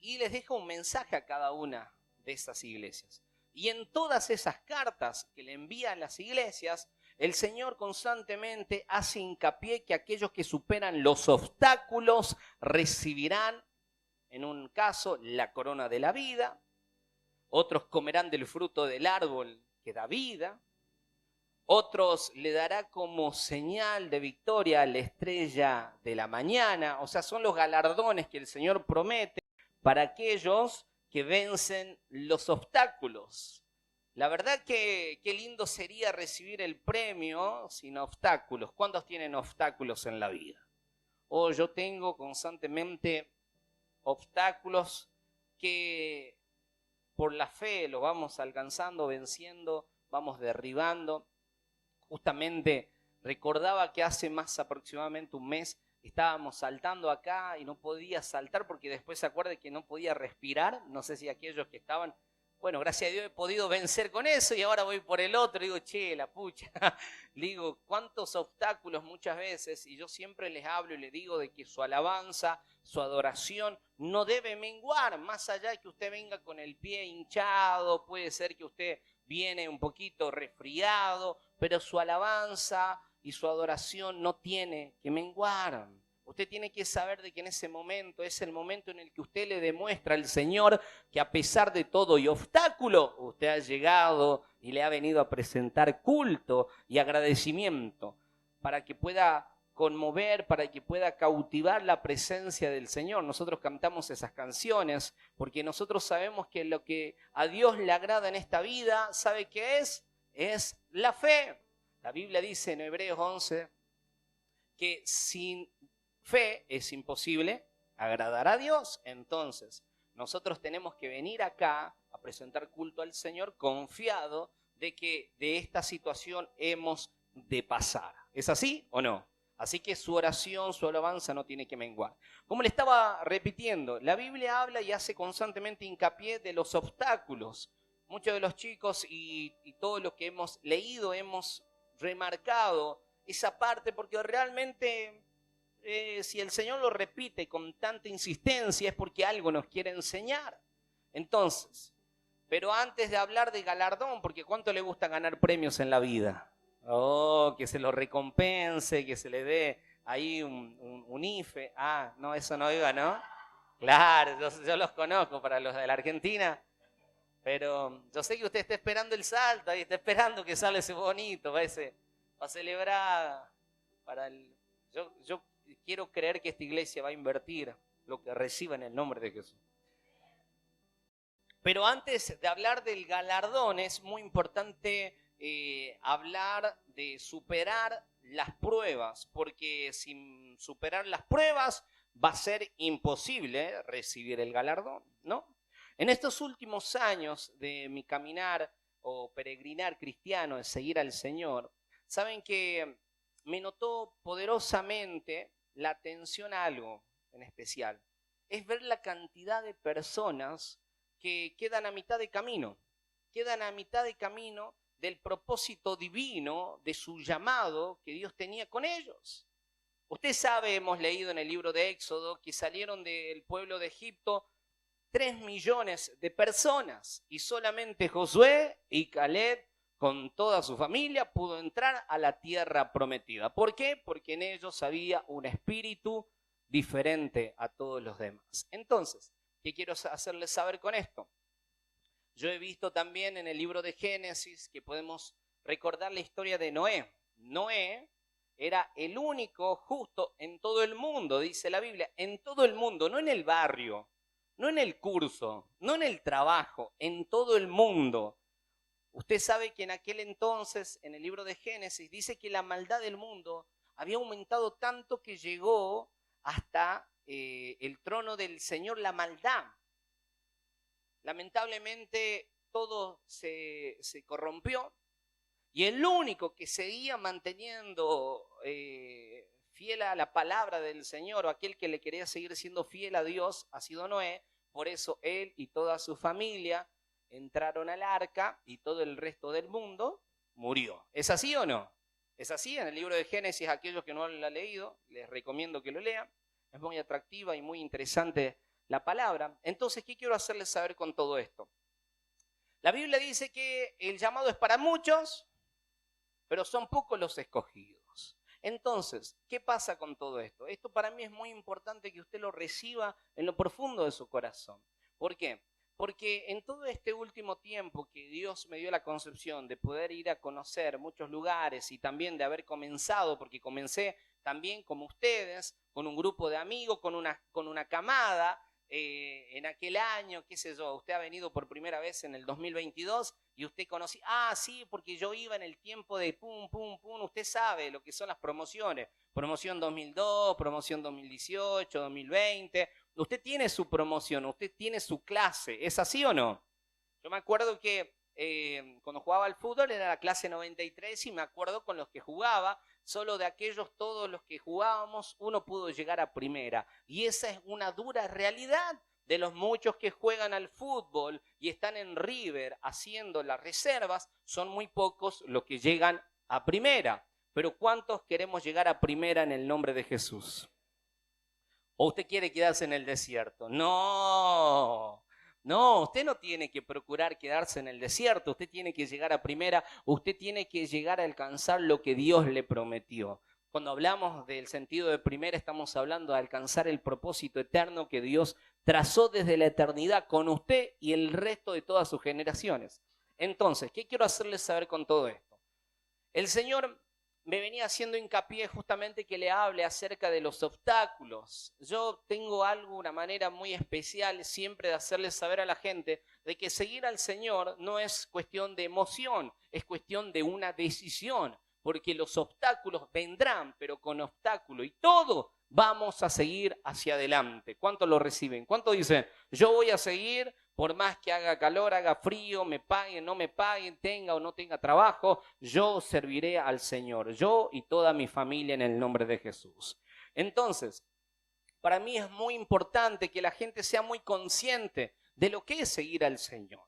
Y les deja un mensaje a cada una de esas iglesias. Y en todas esas cartas que le envía a las iglesias, el Señor constantemente hace hincapié que aquellos que superan los obstáculos recibirán, en un caso, la corona de la vida. Otros comerán del fruto del árbol que da vida. Otros le dará como señal de victoria la estrella de la mañana. O sea, son los galardones que el Señor promete para aquellos que vencen los obstáculos. La verdad que qué lindo sería recibir el premio sin obstáculos. ¿Cuántos tienen obstáculos en la vida? Yo tengo constantemente obstáculos que por la fe los vamos alcanzando, venciendo, vamos derribando. Justamente recordaba que hace más aproximadamente un mes estábamos saltando acá y no podía saltar porque después se acuerda que no podía respirar. No sé si aquellos que estaban, bueno, gracias a Dios he podido vencer con eso y ahora voy por el otro. Digo, che, la pucha. Le digo, cuántos obstáculos muchas veces, y yo siempre les hablo y les digo de que su alabanza, su adoración no debe menguar, más allá de que usted venga con el pie hinchado, puede ser que usted viene un poquito resfriado, pero su alabanza y su adoración no tiene que menguar. Usted tiene que saber de que en ese momento es el momento en el que usted le demuestra al Señor que a pesar de todo y obstáculo, usted ha llegado y le ha venido a presentar culto y agradecimiento para que pueda conmover, para que pueda cautivar la presencia del Señor. Nosotros cantamos esas canciones porque nosotros sabemos que lo que a Dios le agrada en esta vida, ¿sabe qué es? Es la fe. La Biblia dice en Hebreos 11 que sin fe es imposible agradar a Dios. Entonces, nosotros tenemos que venir acá a presentar culto al Señor confiado de que de esta situación hemos de pasar. ¿Es así o no? Así que su oración, su alabanza no tiene que menguar. Como le estaba repitiendo, la Biblia habla y hace constantemente hincapié de los obstáculos. Muchos de los chicos y todo lo que hemos leído hemos remarcado esa parte porque realmente si el Señor lo repite con tanta insistencia es porque algo nos quiere enseñar. Entonces, pero antes de hablar de galardón, porque ¿cuánto le gusta ganar premios en la vida? Que se lo recompense, que se le dé ahí un IFE. No, eso no iba, ¿no? Claro, yo los conozco para los de la Argentina, pero yo sé que usted está esperando el salto, y está esperando que salga ese bonito, va a celebrar para el... Yo quiero creer que esta iglesia va a invertir lo que reciba en el nombre de Jesús. Pero antes de hablar del galardón, es muy importante hablar de superar las pruebas, porque sin superar las pruebas va a ser imposible recibir el galardón, ¿no? En estos últimos años de mi caminar o peregrinar cristiano, de seguir al Señor, saben que me notó poderosamente la atención a algo en especial. Es ver la cantidad de personas que quedan a mitad de camino, del propósito divino, de su llamado que Dios tenía con ellos. Usted sabe, hemos leído en el libro de Éxodo, que salieron del pueblo de Egipto 3 millones de personas y solamente Josué y Caleb con toda su familia pudo entrar a la tierra prometida. ¿Por qué? Porque en ellos había un espíritu diferente a todos los demás. Entonces, ¿qué quiero hacerles saber con esto? Yo he visto también en el libro de Génesis que podemos recordar la historia de Noé. Noé era el único justo en todo el mundo, dice la Biblia, en todo el mundo, no en el barrio, no en el curso, no en el trabajo, en todo el mundo. Usted sabe que en aquel entonces, en el libro de Génesis, dice que la maldad del mundo había aumentado tanto que llegó hasta el trono del Señor la maldad. Lamentablemente todo se corrompió y el único que seguía manteniendo fiel a la palabra del Señor, o aquel que le quería seguir siendo fiel a Dios, ha sido Noé. Por eso él y toda su familia entraron al arca y todo el resto del mundo murió. ¿Es así o no? Es así. En el libro de Génesis, aquellos que no lo han leído, les recomiendo que lo lean. Es muy atractiva y muy interesante la palabra. Entonces, ¿qué quiero hacerles saber con todo esto? La Biblia dice que el llamado es para muchos, pero son pocos los escogidos. Entonces, ¿qué pasa con todo esto? Esto para mí es muy importante que usted lo reciba en lo profundo de su corazón. ¿Por qué? Porque en todo este último tiempo que Dios me dio la concepción de poder ir a conocer muchos lugares y también de haber comenzado, porque comencé también como ustedes, con un grupo de amigos, con una camada, en aquel año, qué sé yo, usted ha venido por primera vez en el 2022 y usted conoce, sí, porque yo iba en el tiempo de pum, pum, pum, usted sabe lo que son las promociones, promoción 2002, promoción 2018, 2020, usted tiene su promoción, usted tiene su clase, ¿es así o no? Yo me acuerdo que cuando jugaba al fútbol era la clase 93 y me acuerdo con los que jugaba, solo de aquellos todos los que jugábamos, uno pudo llegar a primera. Y esa es una dura realidad de los muchos que juegan al fútbol y están en River haciendo las reservas, son muy pocos los que llegan a primera. Pero ¿cuántos queremos llegar a primera en el nombre de Jesús? ¿O usted quiere quedarse en el desierto? No, usted no tiene que procurar quedarse en el desierto, usted tiene que llegar a primera, usted tiene que llegar a alcanzar lo que Dios le prometió. Cuando hablamos del sentido de primera, estamos hablando de alcanzar el propósito eterno que Dios trazó desde la eternidad con usted y el resto de todas sus generaciones. Entonces, ¿qué quiero hacerles saber con todo esto? El Señor me venía haciendo hincapié justamente que le hable acerca de los obstáculos. Yo tengo una manera muy especial siempre de hacerles saber a la gente de que seguir al Señor no es cuestión de emoción, es cuestión de una decisión, porque los obstáculos vendrán, pero con obstáculo y todo vamos a seguir hacia adelante. ¿Cuántos lo reciben? ¿Cuántos dicen, yo voy a seguir por más que haga calor, haga frío, me paguen, no me paguen, tenga o no tenga trabajo, yo serviré al Señor, yo y toda mi familia en el nombre de Jesús? Entonces, para mí es muy importante que la gente sea muy consciente de lo que es seguir al Señor.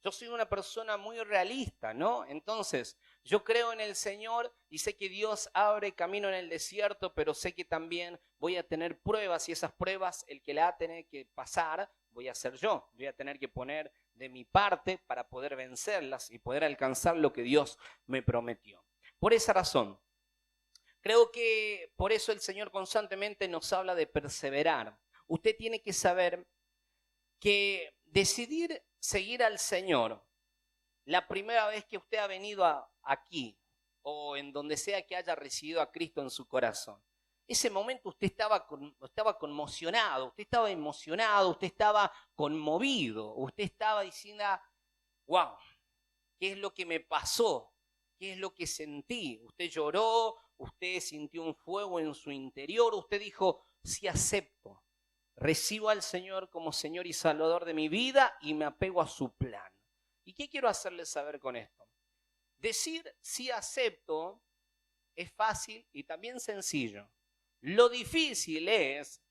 Yo soy una persona muy realista, ¿no? Entonces, yo creo en el Señor y sé que Dios abre camino en el desierto, pero sé que también voy a tener pruebas y esas pruebas, el que la va a tener que pasar, voy a ser yo. Voy a tener que poner de mi parte para poder vencerlas y poder alcanzar lo que Dios me prometió. Por esa razón, creo que por eso el Señor constantemente nos habla de perseverar. Usted tiene que saber que decidir seguir al Señor la primera vez que usted ha venido aquí o en donde sea que haya recibido a Cristo en su corazón, ese momento usted estaba conmocionado, usted estaba emocionado, usted estaba conmovido, usted estaba diciendo, wow, ¿qué es lo que me pasó? ¿Qué es lo que sentí? Usted lloró, usted sintió un fuego en su interior, usted dijo, sí acepto. Recibo al Señor como Señor y Salvador de mi vida y me apego a su plan. ¿Y qué quiero hacerles saber con esto? Decir sí acepto es fácil y también sencillo. Lo difícil es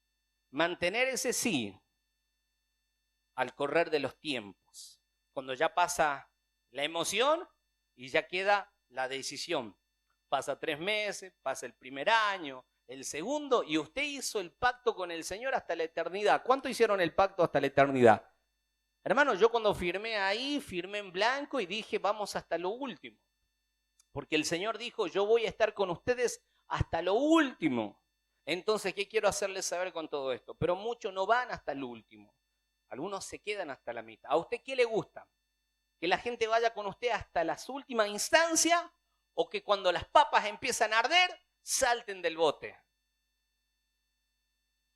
mantener ese sí al correr de los tiempos. Cuando ya pasa la emoción y ya queda la decisión. Pasa 3 meses, pasa el primer año, el segundo, y usted hizo el pacto con el Señor hasta la eternidad. ¿Cuánto hicieron el pacto hasta la eternidad? Hermano, yo cuando firmé ahí, firmé en blanco y dije, vamos hasta lo último. Porque el Señor dijo, yo voy a estar con ustedes hasta lo último. Entonces, ¿qué quiero hacerles saber con todo esto? Pero muchos no van hasta el último. Algunos se quedan hasta la mitad. ¿A usted qué le gusta? ¿Que la gente vaya con usted hasta las últimas instancias o que cuando las papas empiezan a arder, salten del bote?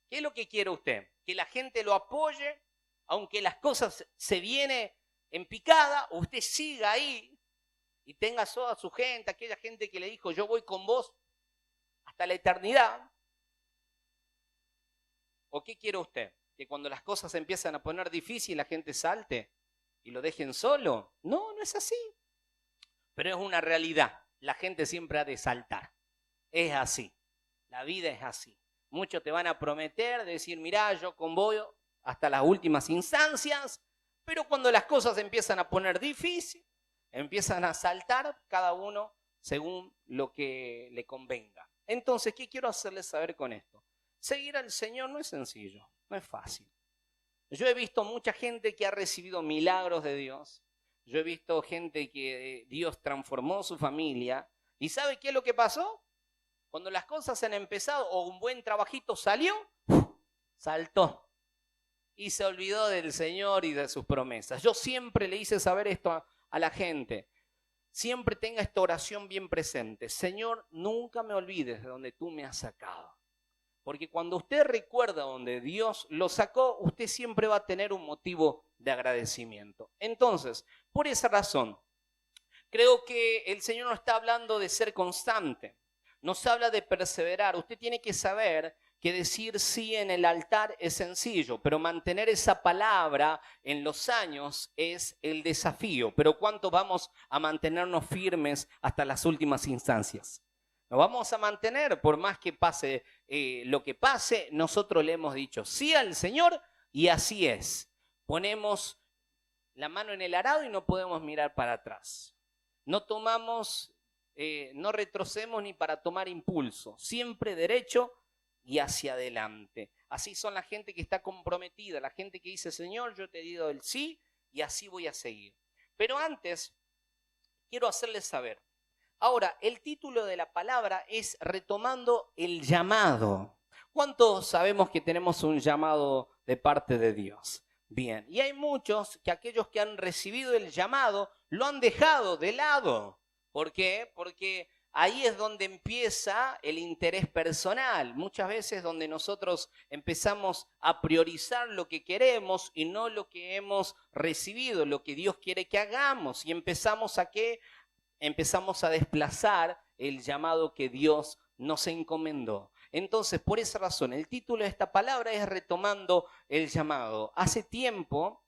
¿Qué es lo que quiere usted? ¿Que la gente lo apoye aunque las cosas se vienen en picada, o usted siga ahí y tenga toda su gente, aquella gente que le dijo yo voy con vos hasta la eternidad? ¿O qué quiere usted? ¿Que cuando las cosas se empiezan a poner difíciles la gente salte y lo dejen solo? No, no es así. Pero es una realidad. La gente siempre ha de saltar. Es así. La vida es así. Muchos te van a prometer, decir, mirá, yo con vos hasta las últimas instancias, pero cuando las cosas empiezan a poner difícil, empiezan a saltar cada uno según lo que le convenga. Entonces, ¿qué quiero hacerles saber con esto? Seguir al Señor no es sencillo, no es fácil. Yo he visto mucha gente que ha recibido milagros de Dios. Yo he visto gente que Dios transformó su familia. ¿Y sabe qué es lo que pasó? Cuando las cosas han empezado o un buen trabajito salió, saltó y se olvidó del Señor y de sus promesas. Yo siempre le hice saber esto a la gente. Siempre tenga esta oración bien presente. Señor, nunca me olvides de donde tú me has sacado. Porque cuando usted recuerda donde Dios lo sacó, usted siempre va a tener un motivo de agradecimiento. Entonces, por esa razón, creo que el Señor nos está hablando de ser constante. Nos habla de perseverar. Usted tiene que saber que decir sí en el altar es sencillo, pero mantener esa palabra en los años es el desafío. Pero ¿cuánto vamos a mantenernos firmes hasta las últimas instancias? Nos vamos a mantener, por más que pase lo que pase, nosotros le hemos dicho sí al Señor y así es. Ponemos la mano en el arado y no podemos mirar para atrás. No no retrocedemos ni para tomar impulso, siempre derecho y hacia adelante. Así son la gente que está comprometida, la gente que dice, Señor, yo te he dado el sí y así voy a seguir. Pero antes, quiero hacerles saber. Ahora, el título de la palabra es retomando el llamado. ¿Cuántos sabemos que tenemos un llamado de parte de Dios? Bien, y hay muchos que aquellos que han recibido el llamado lo han dejado de lado. ¿Por qué? Porque ahí es donde empieza el interés personal. Muchas veces donde nosotros empezamos a priorizar lo que queremos y no lo que hemos recibido, lo que Dios quiere que hagamos. Y empezamos a ¿qué? Empezamos a desplazar el llamado que Dios nos encomendó. Entonces, por esa razón, el título de esta palabra es retomando el llamado. Hace tiempo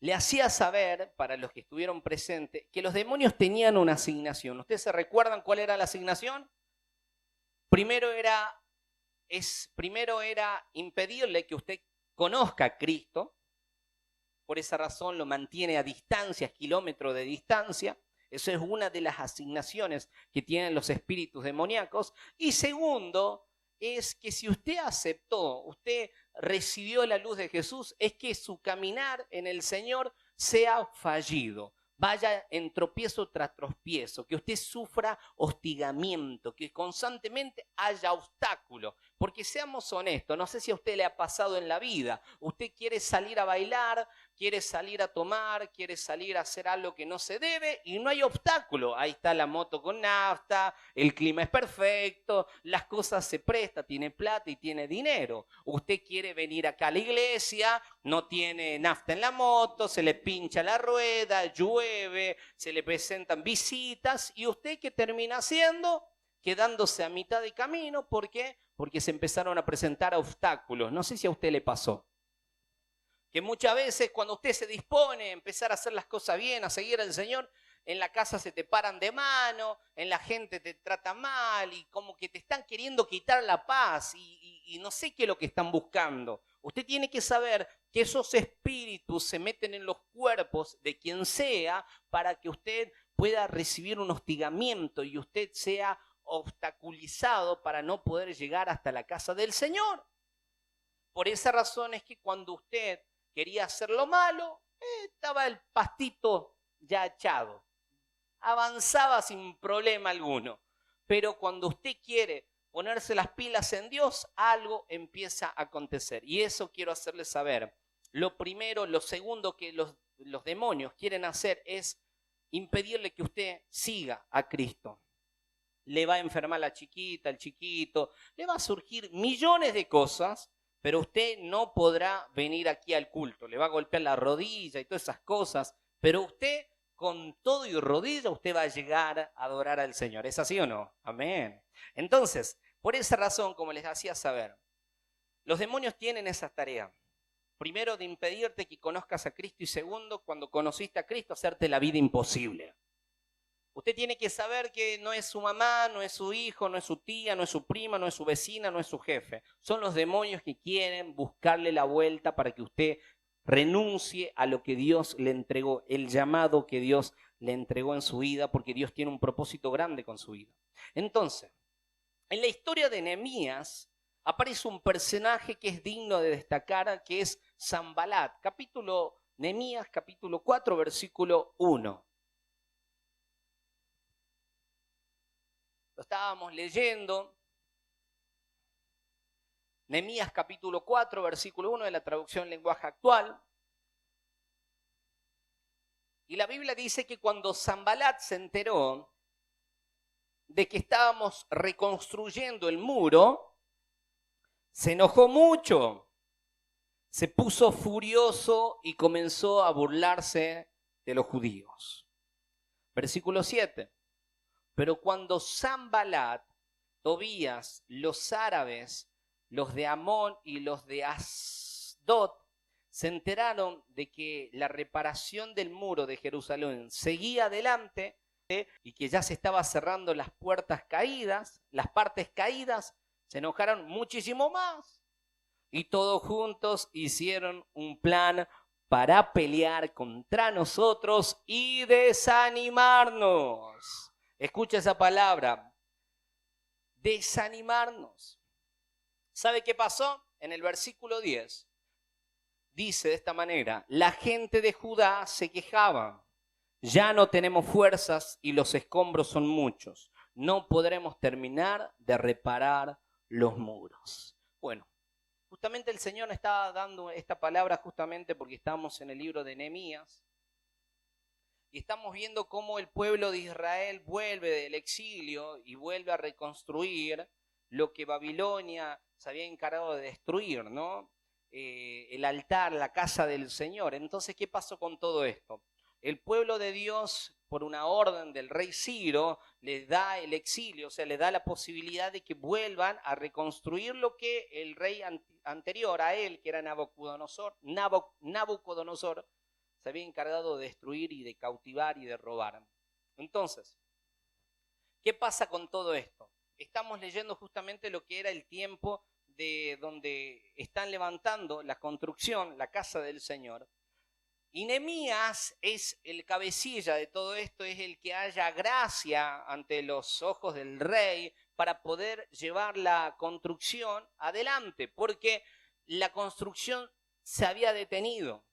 le hacía saber, para los que estuvieron presentes, que los demonios tenían una asignación. ¿Ustedes se recuerdan cuál era la asignación? Primero era impedirle que usted conozca a Cristo. Por esa razón lo mantiene a distancias, kilómetros de distancia. Eso es una de las asignaciones que tienen los espíritus demoníacos. Y segundo, es que si usted aceptó, usted recibió la luz de Jesús, es que su caminar en el Señor sea fallido. Vaya en tropiezo tras tropiezo, que usted sufra hostigamiento, que constantemente haya obstáculos. Porque seamos honestos, no sé si a usted le ha pasado en la vida, usted quiere salir a bailar, quiere salir a tomar, quiere salir a hacer algo que no se debe y no hay obstáculo. Ahí está la moto con nafta, el clima es perfecto, las cosas se prestan, tiene plata y tiene dinero. Usted quiere venir acá a la iglesia, no tiene nafta en la moto, se le pincha la rueda, llueve, se le presentan visitas y usted ¿qué termina haciendo? Quedándose a mitad de camino. ¿Por qué? Porque se empezaron a presentar obstáculos. No sé si a usted le pasó. Que muchas veces cuando usted se dispone a empezar a hacer las cosas bien, a seguir al Señor, en la casa se te paran de mano, en la gente te trata mal y como que te están queriendo quitar la paz y no sé qué es lo que están buscando. Usted tiene que saber que esos espíritus se meten en los cuerpos de quien sea para que usted pueda recibir un hostigamiento y usted sea obstaculizado para no poder llegar hasta la casa del Señor. Por esa razón es que cuando usted quería hacer lo malo, estaba el pastito ya echado. Avanzaba sin problema alguno. Pero cuando usted quiere ponerse las pilas en Dios, algo empieza a acontecer. Y eso quiero hacerles saber. Lo primero, lo segundo que los demonios quieren hacer es impedirle que usted siga a Cristo. Le va a enfermar la chiquita, el chiquito, le va a surgir millones de cosas, pero usted no podrá venir aquí al culto. Le va a golpear la rodilla y todas esas cosas, pero usted con todo y rodilla usted va a llegar a adorar al Señor. ¿Es así o no? Amén. Entonces, por esa razón, como les hacía saber, los demonios tienen esa tarea. Primero, de impedirte que conozcas a Cristo y segundo, cuando conociste a Cristo, hacerte la vida imposible. Usted tiene que saber que no es su mamá, no es su hijo, no es su tía, no es su prima, no es su vecina, no es su jefe. Son los demonios que quieren buscarle la vuelta para que usted renuncie a lo que Dios le entregó, el llamado que Dios le entregó en su vida, porque Dios tiene un propósito grande con su vida. Entonces, en la historia de Nehemías aparece un personaje que es digno de destacar, que es Sanbalat. Nehemías capítulo 4, versículo 1. Lo estábamos leyendo. Nehemías capítulo 4, versículo 1 de la traducción lenguaje actual. Y la Biblia dice que cuando Sanbalat se enteró de que estábamos reconstruyendo el muro, se enojó mucho, se puso furioso y comenzó a burlarse de los judíos. Versículo 7. Pero cuando Sanbalat, Tobías, los árabes, los de Amón y los de Asdod, se enteraron de que la reparación del muro de Jerusalén seguía adelante y que ya se estaba cerrando las puertas caídas, las partes caídas, se enojaron muchísimo más. Y todos juntos hicieron un plan para pelear contra nosotros y desanimarnos. Escucha esa palabra, desanimarnos. ¿Sabe qué pasó? En el versículo 10 dice de esta manera: la gente de Judá se quejaba, ya no tenemos fuerzas y los escombros son muchos, no podremos terminar de reparar los muros. Bueno, justamente el Señor estaba dando esta palabra justamente porque estamos en el libro de Nehemías y estamos viendo cómo el pueblo de Israel vuelve del exilio y vuelve a reconstruir lo que Babilonia se había encargado de destruir, ¿no? El altar, la casa del Señor. Entonces, ¿qué pasó con todo esto? El pueblo de Dios, por una orden del rey Ciro, les da el exilio, o sea, les da la posibilidad de que vuelvan a reconstruir lo que el rey anterior a él, que era Nabucodonosor, se había encargado de destruir y de cautivar y de robar. Entonces, ¿qué pasa con todo esto? Estamos leyendo justamente lo que era el tiempo de donde están levantando la construcción, la casa del Señor. Y Nehemías es el cabecilla de todo esto, es el que haya gracia ante los ojos del rey para poder llevar la construcción adelante, porque la construcción se había detenido.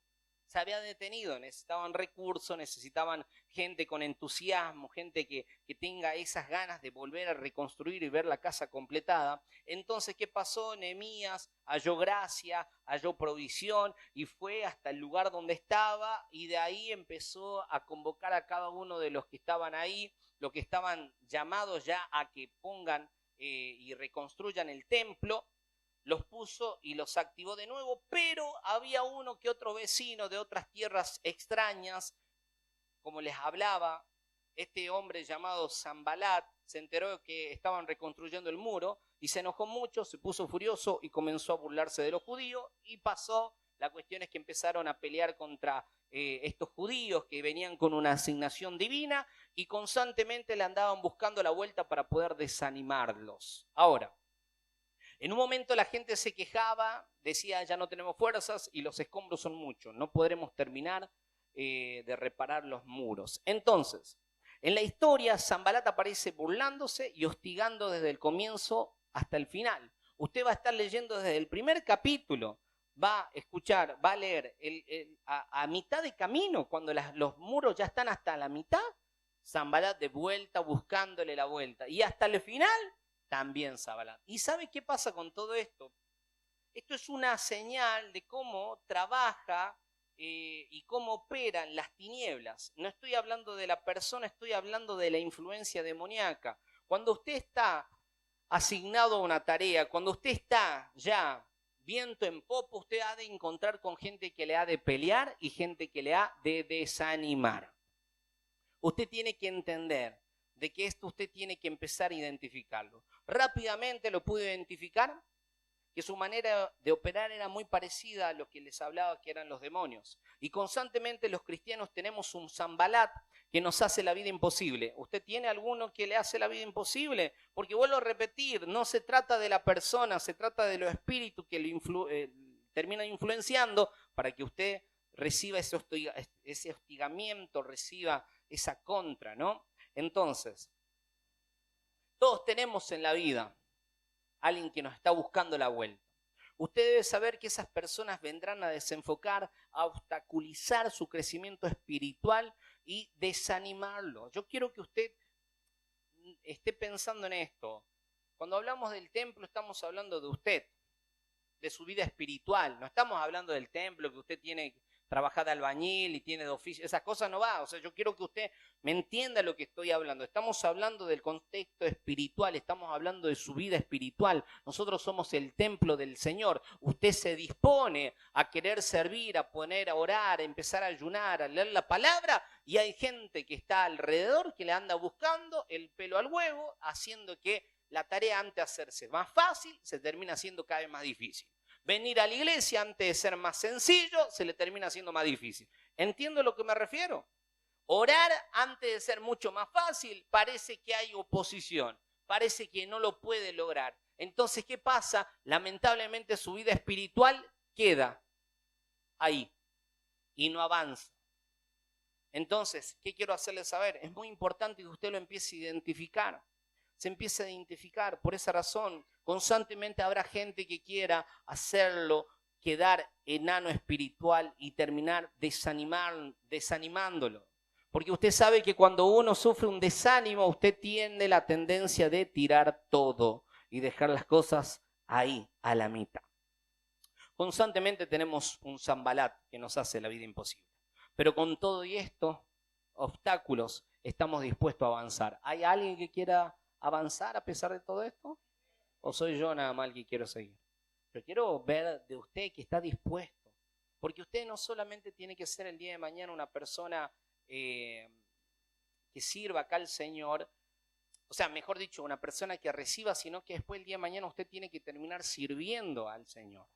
Necesitaban recursos, necesitaban gente con entusiasmo, gente que tenga esas ganas de volver a reconstruir y ver la casa completada. Entonces, ¿qué pasó? Nehemías halló gracia, halló provisión y fue hasta el lugar donde estaba y de ahí empezó a convocar a cada uno de los que estaban ahí, los que estaban llamados ya a que pongan y reconstruyan el templo. Los puso y los activó de nuevo, pero había uno que otro vecino de otras tierras extrañas, como les hablaba, este hombre llamado Sanbalat se enteró de que estaban reconstruyendo el muro y se enojó mucho, se puso furioso y comenzó a burlarse de los judíos y pasó. La cuestión es que empezaron a pelear contra estos judíos que venían con una asignación divina y constantemente le andaban buscando la vuelta para poder desanimarlos. Ahora, en un momento la gente se quejaba, decía ya no tenemos fuerzas y los escombros son muchos, no podremos terminar de reparar los muros. Entonces, en la historia Sanbalat aparece burlándose y hostigando desde el comienzo hasta el final. Usted va a estar leyendo desde el primer capítulo, va a escuchar, va a leer a mitad de camino, cuando los muros ya están hasta la mitad, Sanbalat de vuelta buscándole la vuelta y hasta el final también Sanbalat. ¿Y sabe qué pasa con todo esto? Esto es una señal de cómo trabaja y cómo operan las tinieblas. No estoy hablando de la persona, estoy hablando de la influencia demoníaca. Cuando usted está asignado a una tarea, cuando usted está ya viento en popa, usted ha de encontrar con gente que le ha de pelear y gente que le ha de desanimar. Usted tiene que entender de que esto usted tiene que empezar a identificarlo. Rápidamente lo pudo identificar. que su manera de operar era muy parecida a lo que les hablaba que eran los demonios. Y constantemente los cristianos tenemos un Sanbalat que nos hace la vida imposible. ¿Usted tiene alguno que le hace la vida imposible? Porque vuelvo a repetir, no se trata de la persona, se trata de los espíritus que lo terminan influenciando para que usted reciba ese hostigamiento, reciba esa contra, ¿no? Entonces, todos tenemos en la vida alguien que nos está buscando la vuelta. Usted debe saber que esas personas vendrán a desenfocar, a obstaculizar su crecimiento espiritual y desanimarlo. Yo quiero que usted esté pensando en esto. Cuando hablamos del templo estamos hablando de usted, de su vida espiritual. No estamos hablando del templo que usted tiene trabajar de albañil y tiene de oficio. Esas cosas no va. O sea, yo quiero que usted me entienda lo que estoy hablando. Estamos hablando del contexto espiritual. Estamos hablando de su vida espiritual. Nosotros somos el templo del Señor. Usted se dispone a querer servir, a poner a orar, a empezar a ayunar, a leer la palabra. Y hay gente que está alrededor que le anda buscando el pelo al huevo, haciendo que la tarea antes de hacerse más fácil se termina haciendo cada vez más difícil. Venir a la iglesia antes de ser más sencillo se le termina haciendo más difícil. ¿Entiendo a lo que me refiero? Orar antes de ser mucho más fácil parece que hay oposición, parece que no lo puede lograr. Entonces, ¿qué pasa? Lamentablemente su vida espiritual queda ahí y no avanza. Entonces, ¿qué quiero hacerle saber? Es muy importante que usted lo empiece a identificar. Se empieza a identificar. Por esa razón, constantemente habrá gente que quiera hacerlo quedar enano espiritual y terminar desanimándolo. Porque usted sabe que cuando uno sufre un desánimo, usted tiene la tendencia de tirar todo y dejar las cosas ahí, a la mitad. Constantemente tenemos un Sanbalat que nos hace la vida imposible. Pero con todo y estos obstáculos, estamos dispuestos a avanzar. ¿Hay alguien que quiera avanzar a pesar de todo esto? ¿O soy yo nada más el que quiero seguir? Yo quiero ver de usted que está dispuesto. Porque usted no solamente tiene que ser el día de mañana una persona que sirva acá al Señor, o sea, mejor dicho, una persona que reciba, sino que después el día de mañana usted tiene que terminar sirviendo al Señor.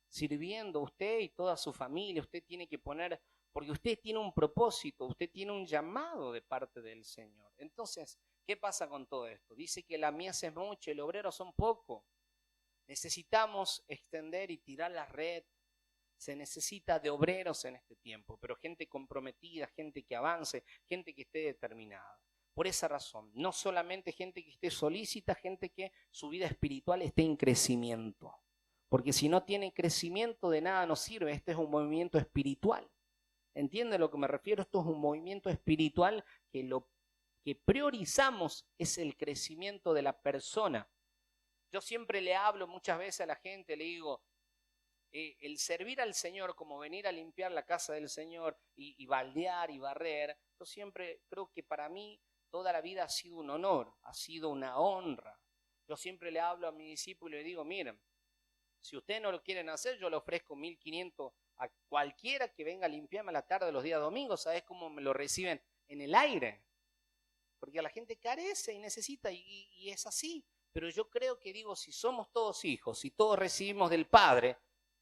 Sirviendo usted y toda su familia, usted tiene que poner, porque usted tiene un propósito, usted tiene un llamado de parte del Señor. Entonces, ¿qué pasa con todo esto? Dice que la mies es mucha, el obrero son poco. Necesitamos extender y tirar la red. Se necesita de obreros en este tiempo, pero gente comprometida, gente que avance, gente que esté determinada. Por esa razón, no solamente gente que esté solícita, gente que su vida espiritual esté en crecimiento. Porque si no tiene crecimiento, de nada nos sirve. Este es un movimiento espiritual. ¿Entiende a lo que me refiero? Esto es un movimiento espiritual que lo que priorizamos es el crecimiento de la persona. Yo siempre le hablo muchas veces a la gente, le digo, el servir al Señor, como venir a limpiar la casa del Señor y baldear y barrer, yo siempre creo que para mí toda la vida ha sido un honor, ha sido una honra. Yo siempre le hablo a mi discípulo y le digo, miren, si ustedes no lo quieren hacer, yo le ofrezco 1.500 a cualquiera que venga a limpiarme a la tarde de los días domingos. ¿Sabes cómo me lo reciben? En el aire. Porque la gente carece y necesita y es así. Pero yo creo que digo, si somos todos hijos, si todos recibimos del Padre,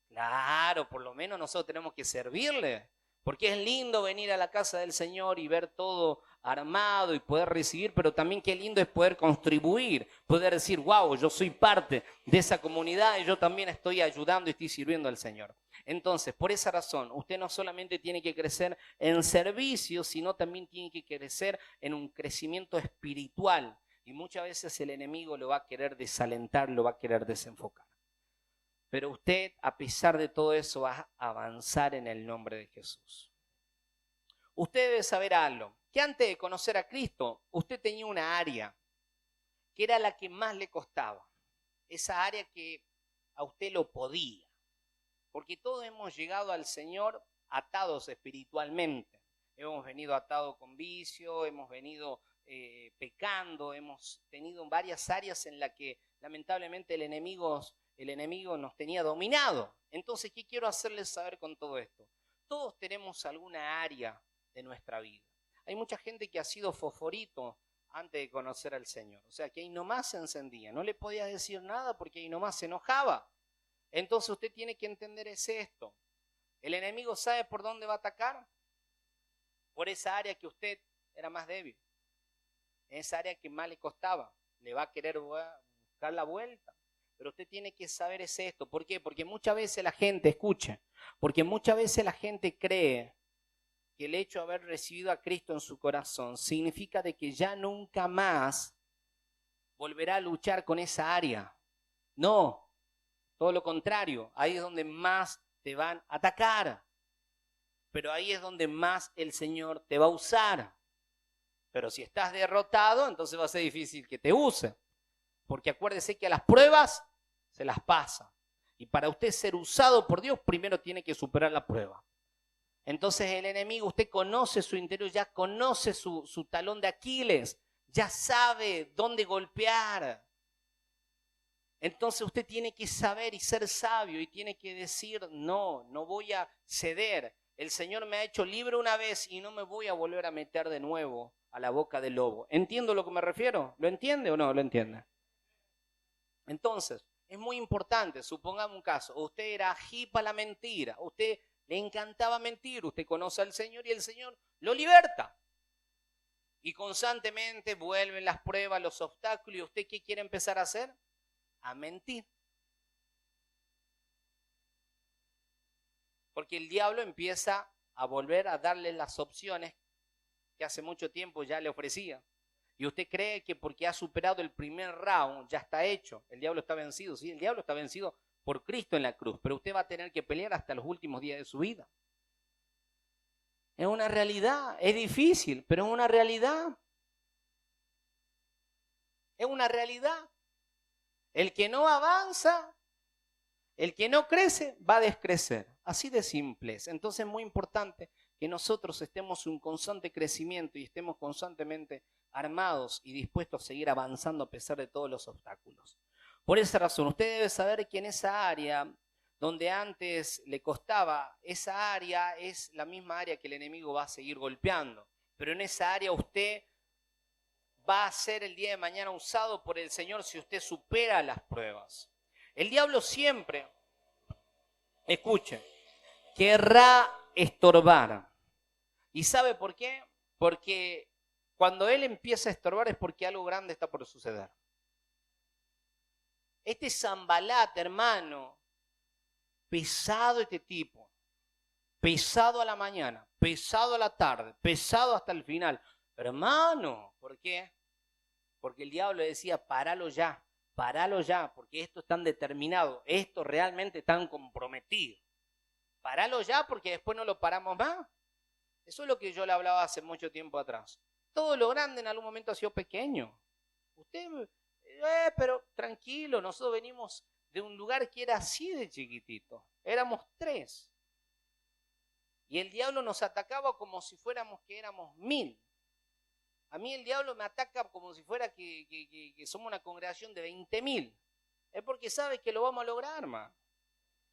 claro, por lo menos nosotros tenemos que servirle. Porque es lindo venir a la casa del Señor y ver todo armado y poder recibir, pero también qué lindo es poder contribuir, poder decir, wow, yo soy parte de esa comunidad y yo también estoy ayudando y estoy sirviendo al Señor. Entonces, por esa razón, usted no solamente tiene que crecer en servicio, sino también tiene que crecer en un crecimiento espiritual. Y muchas veces el enemigo lo va a querer desalentar, lo va a querer desenfocar. Pero usted, a pesar de todo eso, va a avanzar en el nombre de Jesús. Usted debe saber algo, que antes de conocer a Cristo, usted tenía una área que era la que más le costaba. Esa área que a usted lo podía. Porque todos hemos llegado al Señor atados espiritualmente. Hemos venido atados con vicio, hemos venido pecando, hemos tenido varias áreas en las que lamentablemente el enemigo nos tenía dominado. Entonces, ¿qué quiero hacerles saber con todo esto? Todos tenemos alguna área de nuestra vida. Hay mucha gente que ha sido fosforito antes de conocer al Señor. O sea, que ahí nomás se encendía. No le podía decir nada porque ahí nomás se enojaba. Entonces usted tiene que entender es esto. El enemigo sabe por dónde va a atacar. Por esa área que usted era más débil. Esa área que más le costaba. Le va a querer buscar la vuelta. Pero usted tiene que saber es esto. ¿Por qué? Porque muchas veces la gente, escuche, porque muchas veces la gente cree que el hecho de haber recibido a Cristo en su corazón significa de que ya nunca más volverá a luchar con esa área. No, todo lo contrario, ahí es donde más te van a atacar, pero ahí es donde más el Señor te va a usar. Pero si estás derrotado, entonces va a ser difícil que te use, porque acuérdese que a las pruebas se las pasa, y para usted ser usado por Dios, primero tiene que superar la prueba. Entonces el enemigo, usted conoce su interior, ya conoce su talón de Aquiles, ya sabe dónde golpear. Entonces usted tiene que saber y ser sabio y tiene que decir, no, no voy a ceder. El Señor me ha hecho libre una vez y no me voy a volver a meter de nuevo a la boca del lobo. ¿Entiendo a lo que me refiero? ¿Lo entiende o no lo entiende? Entonces, es muy importante, supongamos un caso, usted era ají para la mentira, usted le encantaba mentir, usted conoce al Señor y el Señor lo liberta. Y constantemente vuelven las pruebas, los obstáculos, y usted ¿qué quiere empezar a hacer? A mentir. Porque el diablo empieza a volver a darle las opciones que hace mucho tiempo ya le ofrecía. Y usted cree que porque ha superado el primer round ya está hecho. El diablo está vencido. Sí, el diablo está vencido por Cristo en la cruz. Pero usted va a tener que pelear hasta los últimos días de su vida. Es una realidad. Es difícil, pero es una realidad. Es una realidad. El que no avanza, el que no crece, va a descrecer. Así de simple es. Entonces es muy importante que nosotros estemos en un constante crecimiento y estemos constantemente armados y dispuestos a seguir avanzando a pesar de todos los obstáculos. Por esa razón, usted debe saber que en esa área donde antes le costaba, esa área es la misma área que el enemigo va a seguir golpeando. Pero en esa área usted va a ser el día de mañana usado por el Señor si usted supera las pruebas. El diablo siempre, escuche, querrá estorbar. ¿Y sabe por qué? Porque cuando él empieza a estorbar es porque algo grande está por suceder. Este Sanbalat, hermano, pesado este tipo, pesado a la mañana, pesado a la tarde, pesado hasta el final. Hermano, ¿por qué? Porque el diablo decía, paralo ya, porque esto es tan determinado, esto realmente tan comprometido. Paralo ya porque después no lo paramos más. Eso es lo que yo le hablaba hace mucho tiempo atrás. Todo lo grande en algún momento ha sido pequeño. Usted, pero tranquilo, nosotros venimos de un lugar que era así de chiquitito. Éramos 3. Y el diablo nos atacaba como si fuéramos que éramos 1000. A mí el diablo me ataca como si fuera que somos una congregación de 20.000. Es porque sabe que lo vamos a lograr, hermano.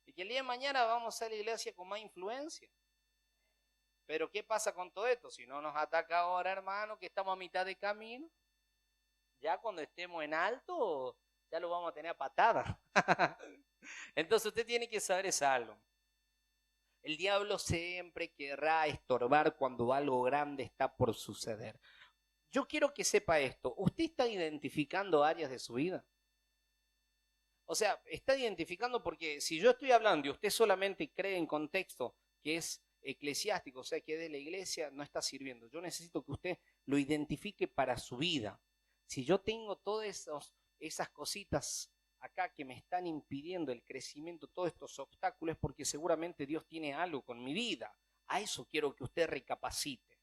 Y que el día de mañana vamos a la iglesia con más influencia. Pero ¿qué pasa con todo esto? Si no nos ataca ahora, hermano, que estamos a mitad de camino, ya cuando estemos en alto, ya lo vamos a tener a patada. Entonces usted tiene que saber es algo. El diablo siempre querrá estorbar cuando algo grande está por suceder. Yo quiero que sepa esto. ¿Usted está identificando áreas de su vida? O sea, está identificando porque si yo estoy hablando y usted solamente cree en contexto que es eclesiástico, o sea, que es de la iglesia, no está sirviendo. Yo necesito que usted lo identifique para su vida. Si yo tengo todas esas cositas acá que me están impidiendo el crecimiento, todos estos obstáculos, es porque seguramente Dios tiene algo con mi vida. A eso quiero que usted recapacite.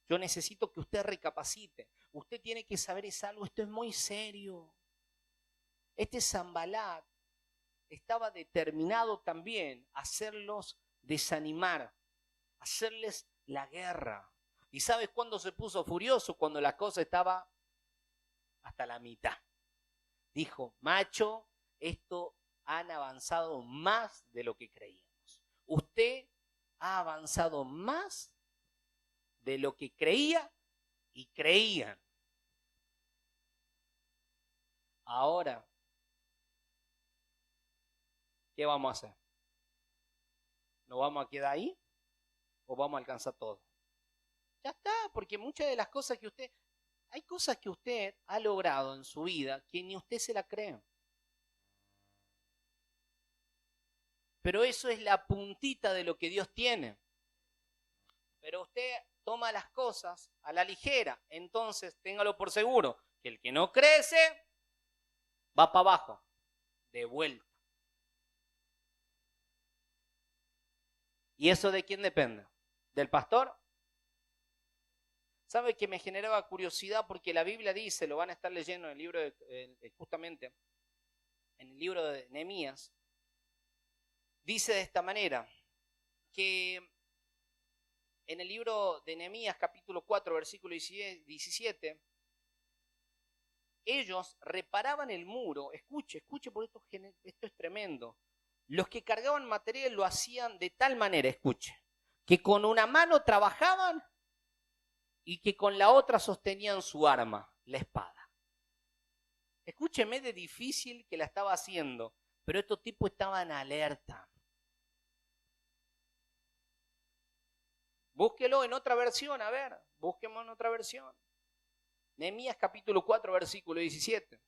Yo necesito que usted recapacite. Usted tiene que saber es algo, esto es muy serio. Este Sanbalat estaba determinado también a hacerlos desanimar, hacerles la guerra. ¿Y sabes cuándo se puso furioso? Cuando la cosa estaba hasta la mitad. Dijo, macho, esto han avanzado más de lo que creíamos. Usted ha avanzado más de lo que creía y creían. Ahora, ¿qué vamos a hacer? ¿Nos vamos a quedar ahí o vamos a alcanzar todo? Ya está, porque muchas de las cosas que hay cosas que usted ha logrado en su vida que ni usted se la cree. Pero eso es la puntita de lo que Dios tiene. Pero usted toma las cosas a la ligera, entonces téngalo por seguro, que el que no crece va para abajo, de vuelta. ¿Y eso de quién depende? ¿Del pastor? ¿Sabe que me generaba curiosidad? Porque la Biblia dice, lo van a estar leyendo en el libro, justamente, en el libro de Nehemías, dice de esta manera, que en el libro de Nehemías, capítulo 4, versículo 17, ellos reparaban el muro. Escuche, porque esto es tremendo. Los que cargaban material lo hacían de tal manera, escuche, que con una mano trabajaban y que con la otra sostenían su arma, la espada. Escúcheme de difícil que la estaba haciendo, pero estos tipos estaban alerta. Búsquelo en otra versión, a ver, búsquemos en otra versión. Nehemías capítulo 4, versículo 17.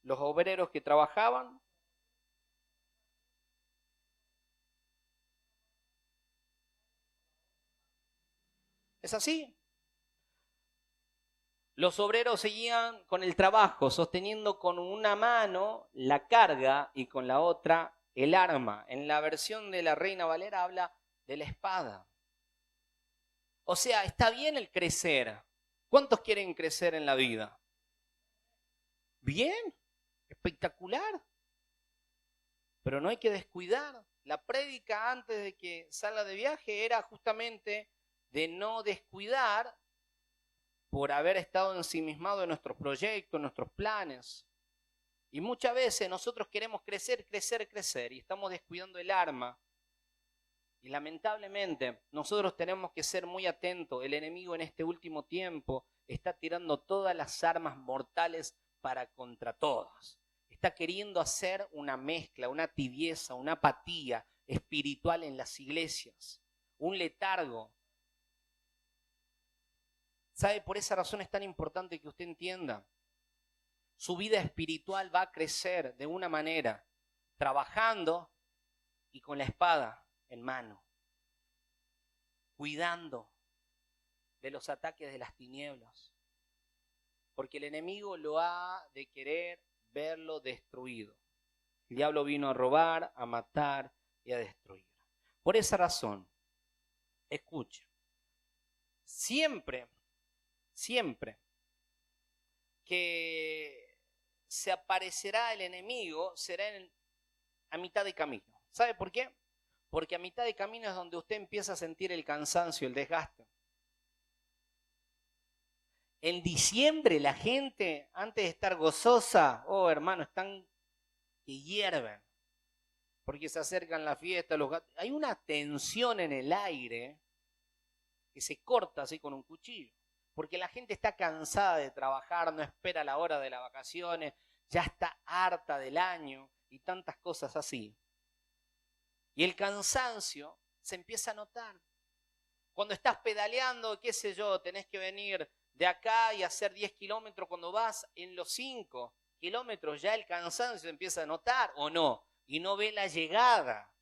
Los obreros que trabajaban es así. Los obreros seguían con el trabajo, sosteniendo con una mano la carga y con la otra el arma. En la versión de la Reina Valera habla de la espada. O sea, está bien el crecer. ¿Cuántos quieren crecer en la vida? Bien, espectacular. Pero no hay que descuidar. La prédica antes de que salga de viaje era justamente de no descuidar por haber estado ensimismado en nuestros proyectos, en nuestros planes. Y muchas veces nosotros queremos crecer y estamos descuidando el arma. Y lamentablemente nosotros tenemos que ser muy atentos. El enemigo en este último tiempo está tirando todas las armas mortales para contra todos. Está queriendo hacer una mezcla, una tibieza, una apatía espiritual en las iglesias, un letargo. ¿Sabe? Por esa razón es tan importante que usted entienda. Su vida espiritual va a crecer de una manera, trabajando y con la espada en mano, cuidando de los ataques de las tinieblas, porque el enemigo lo ha de querer verlo destruido. El diablo vino a robar, a matar y a destruir. Por esa razón, escuche, siempre que se aparecerá el enemigo será a mitad de camino. ¿Sabe por qué? Porque a mitad de camino es donde usted empieza a sentir el cansancio, el desgaste. En diciembre la gente, antes de estar gozosa, oh hermano, están que hierven, porque se acercan la fiesta, los gatos. Hay una tensión en el aire que se corta así con un cuchillo, porque la gente está cansada de trabajar, no espera la hora de las vacaciones, ya está harta del año y tantas cosas así. Y el cansancio se empieza a notar. Cuando estás pedaleando, qué sé yo, tenés que venir de acá y hacer 10 kilómetros, cuando vas en los 5 kilómetros ya el cansancio se empieza a notar, ¿o no? Y no ve la llegada.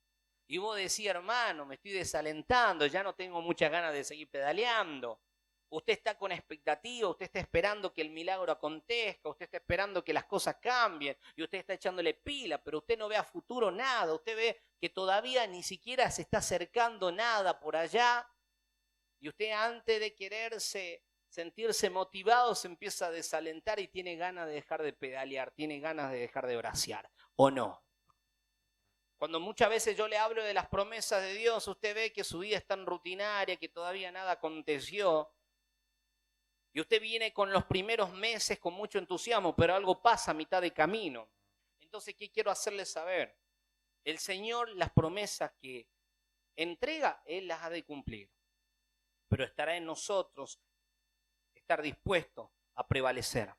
Y vos decís, hermano, me estoy desalentando, ya no tengo muchas ganas de seguir pedaleando. Usted está con expectativa, usted está esperando que el milagro acontezca, usted está esperando que las cosas cambien y usted está echándole pila, pero usted no ve a futuro nada, usted ve que todavía ni siquiera se está acercando nada por allá y usted antes de sentirse motivado se empieza a desalentar y tiene ganas de dejar de pedalear, tiene ganas de dejar de bracear, ¿o no? Cuando muchas veces yo le hablo de las promesas de Dios, usted ve que su vida es tan rutinaria, que todavía nada aconteció. Y usted viene con los primeros meses con mucho entusiasmo, pero algo pasa a mitad de camino. Entonces, ¿qué quiero hacerle saber? El Señor, las promesas que entrega, Él las ha de cumplir. Pero estará en nosotros estar dispuesto a prevalecer.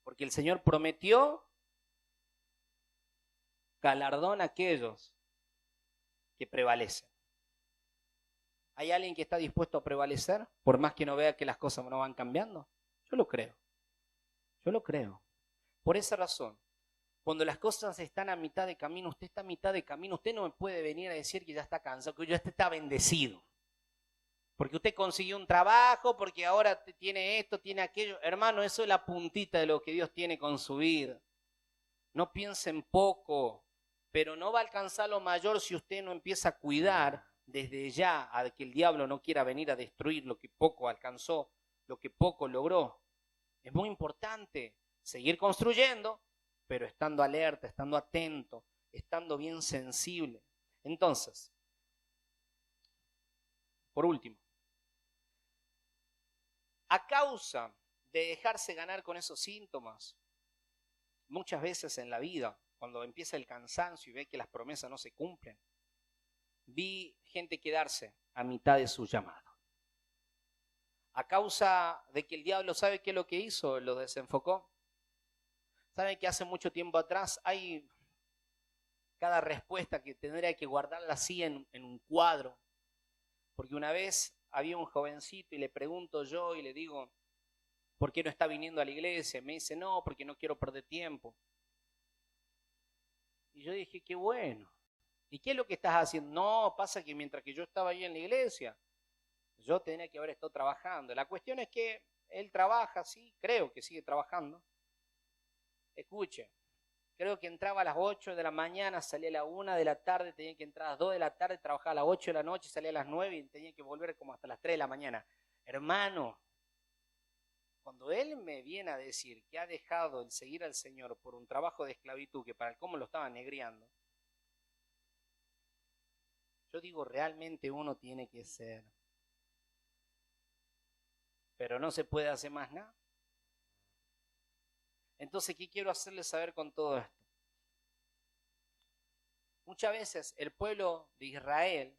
Porque el Señor prometió galardona a aquellos que prevalecen. ¿Hay alguien que está dispuesto a prevalecer por más que no vea que las cosas no van cambiando? Yo lo creo. Yo lo creo. Por esa razón, cuando las cosas están a mitad de camino, usted está a mitad de camino, usted no me puede venir a decir que ya está cansado, que ya está bendecido. Porque usted consiguió un trabajo, porque ahora tiene esto, tiene aquello. Hermano, eso es la puntita de lo que Dios tiene con su vida. No piense en poco, pero no va a alcanzar lo mayor si usted no empieza a cuidar desde ya a que el diablo no quiera venir a destruir lo que poco alcanzó, lo que poco logró. Es muy importante seguir construyendo, pero estando alerta, estando atento, estando bien sensible. Entonces, por último, a causa de dejarse ganar con esos síntomas, muchas veces en la vida, cuando empieza el cansancio y ve que las promesas no se cumplen, vi gente quedarse a mitad de su llamado. A causa de que el diablo sabe qué es lo que hizo, lo desenfocó. Saben que hace mucho tiempo atrás hay cada respuesta que tendría que guardarla así en un cuadro. Porque una vez había un jovencito y le pregunto yo y le digo, ¿por qué no está viniendo a la iglesia? Me dice, no, porque no quiero perder tiempo. Y yo dije, qué bueno. ¿Y qué es lo que estás haciendo? No, pasa que mientras que yo estaba ahí en la iglesia, yo tenía que haber estado trabajando. La cuestión es que él trabaja, sí, creo que sigue trabajando. Escuche, creo que entraba a las 8 de la mañana, salía a la 1 de la tarde, tenía que entrar a las 2 de la tarde, trabajaba a las 8 de la noche, salía a las 9 y tenía que volver como hasta las 3 de la mañana. Hermano, cuando él me viene a decir que ha dejado el seguir al Señor por un trabajo de esclavitud que para el cómo lo estaba negriando, yo digo, realmente uno tiene que ser. Pero no se puede hacer más nada. Entonces, ¿qué quiero hacerles saber con todo esto? Muchas veces el pueblo de Israel,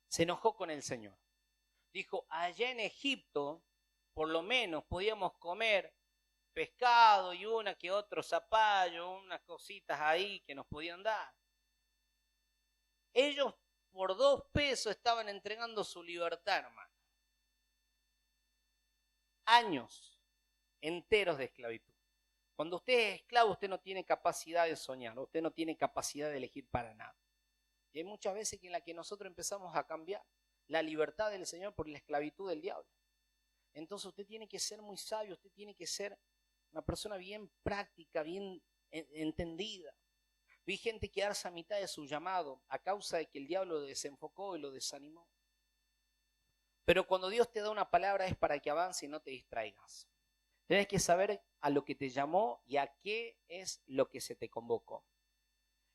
se enojó con el Señor. Dijo, allá en Egipto, por lo menos podíamos comer pescado y una que otro zapallo, unas cositas ahí que nos podían dar. Ellos por 2 pesos estaban entregando su libertad, hermano. Años enteros de esclavitud. Cuando usted es esclavo, usted no tiene capacidad de soñar, usted no tiene capacidad de elegir para nada. Y hay muchas veces en las que nosotros empezamos a cambiar la libertad del Señor por la esclavitud del diablo. Entonces usted tiene que ser muy sabio, usted tiene que ser una persona bien práctica, bien entendida. Vi gente quedarse a mitad de su llamado a causa de que el diablo lo desenfocó y lo desanimó. Pero cuando Dios te da una palabra es para que avance y no te distraigas. Tienes que saber a lo que te llamó y a qué es lo que se te convocó.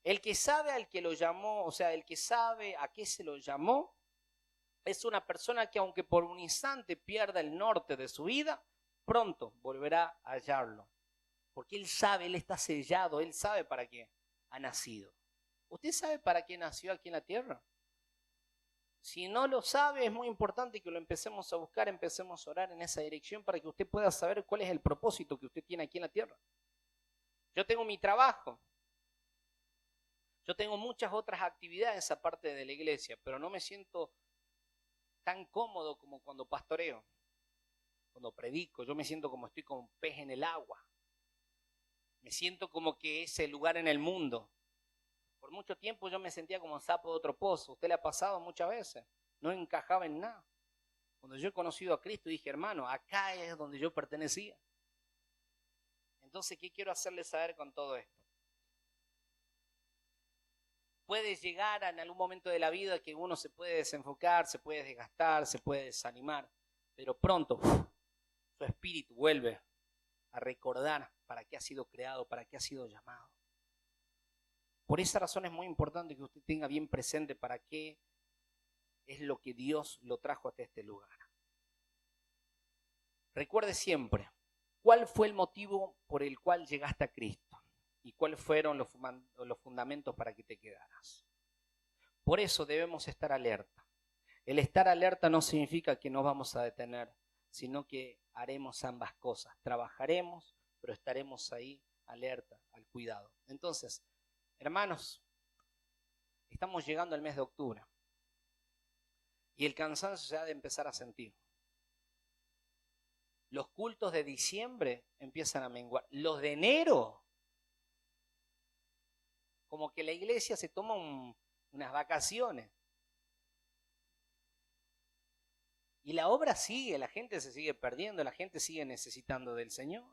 El que sabe al que lo llamó, o sea, el que sabe a qué se lo llamó, es una persona que aunque por un instante pierda el norte de su vida, pronto volverá a hallarlo. Porque él sabe, él está sellado, él sabe para qué ha nacido. ¿Usted sabe para qué nació aquí en la tierra? Si no lo sabe, es muy importante que lo empecemos a buscar, empecemos a orar en esa dirección para que usted pueda saber cuál es el propósito que usted tiene aquí en la tierra. Yo tengo mi trabajo. Yo tengo muchas otras actividades aparte de la iglesia, pero no me siento tan cómodo como cuando pastoreo, cuando predico. Yo me siento como estoy como un pez en el agua. Me siento como que es el lugar en el mundo. Por mucho tiempo yo me sentía como un sapo de otro pozo. ¿Usted le ha pasado muchas veces? No encajaba en nada. Cuando yo he conocido a Cristo dije, hermano, acá es donde yo pertenecía. Entonces, ¿qué quiero hacerles saber con todo esto? Puede llegar en algún momento de la vida que uno se puede desenfocar, se puede desgastar, se puede desanimar, pero pronto su espíritu vuelve a recordar para qué ha sido creado, para qué ha sido llamado. Por esa razón es muy importante que usted tenga bien presente para qué es lo que Dios lo trajo hasta este lugar. Recuerde siempre, ¿cuál fue el motivo por el cual llegaste a Cristo? ¿Y cuáles fueron los fundamentos para que te quedaras? Por eso debemos estar alerta. El estar alerta no significa que nos vamos a detener, sino que haremos ambas cosas. Trabajaremos, pero estaremos ahí alerta, al cuidado. Entonces, hermanos, estamos llegando al mes de octubre y el cansancio se ha de empezar a sentir. Los cultos de diciembre empiezan a menguar. Los de enero, como que la iglesia se toma unas vacaciones. Y la obra sigue, la gente se sigue perdiendo, la gente sigue necesitando del Señor.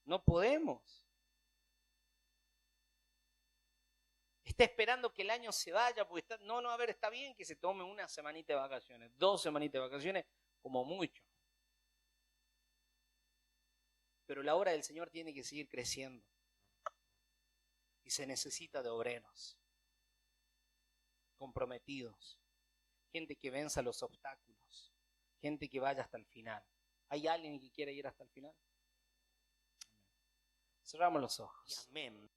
No podemos. Está esperando que el año se vaya, porque a ver, está bien que se tome una semanita de vacaciones, 2 semanitas de vacaciones, como mucho. Pero la obra del Señor tiene que seguir creciendo. Y se necesita de obreros comprometidos, gente que venza los obstáculos, gente que vaya hasta el final. ¿Hay alguien que quiera ir hasta el final? Cerramos los ojos. Amén.